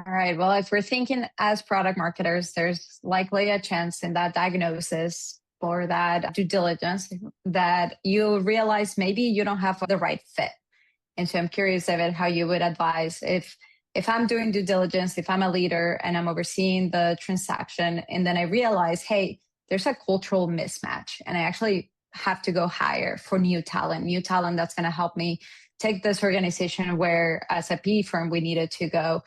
All right. Well, if we're thinking as product marketers, there's likely a chance in that diagnosis or that due diligence that you realize maybe you don't have the right fit. And so I'm curious, David, how you would advise if I'm doing due diligence, if I'm a leader and I'm overseeing the transaction, and then I realize, hey, there's a cultural mismatch, and I actually have to go hire for new talent that's going to help me take this organization where, as a PE firm, we needed to go.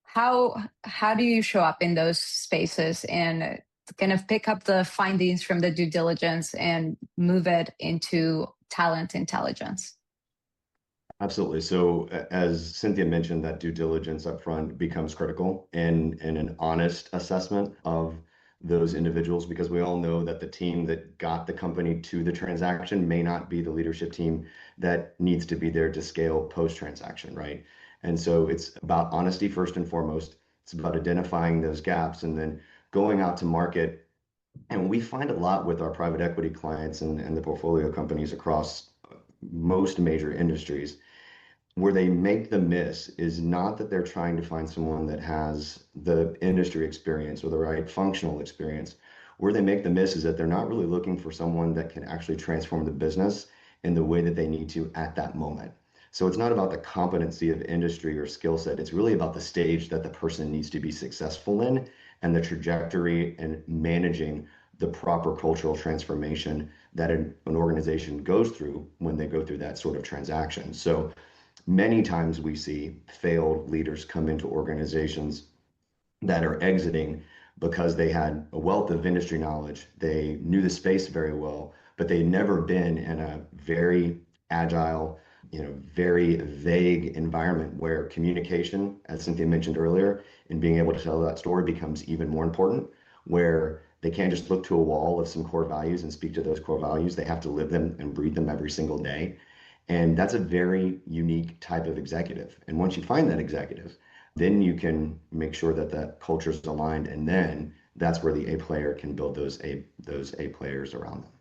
How do you show up in those spaces and kind of pick up the findings from the due diligence and move it into talent intelligence? Absolutely. So, as Cynthia mentioned, that due diligence upfront becomes critical in an honest assessment of those individuals, because we all know that the team that got the company to the transaction may not be the leadership team that needs to be there to scale post-transaction, right? And so it's about honesty first and foremost. It's about identifying those gaps and then going out to market. And we find a lot with our private equity clients and the portfolio companies across most major industries where they make the miss is not that they're trying to find someone that has the industry experience or the right functional experience. Where they make the miss is that they're not really looking for someone that can actually transform the business in the way that they need to at that moment. So it's not about the competency of industry or skill set. It's really about the stage that the person needs to be successful in and the trajectory and managing the proper cultural transformation that an organization goes through when they go through that sort of transaction. So many times we see failed leaders come into organizations that are exiting because they had a wealth of industry knowledge. They knew the space very well, but they'd never been in a very agile, very vague environment where communication, as Cynthia mentioned earlier, and being able to tell that story becomes even more important, where they can't just look to a wall of some core values and speak to those core values. They have to live them and breathe them every single day. And that's a very unique type of executive. And once you find that executive, then you can make sure that that culture is aligned. And then that's where the A player can build those A players around them.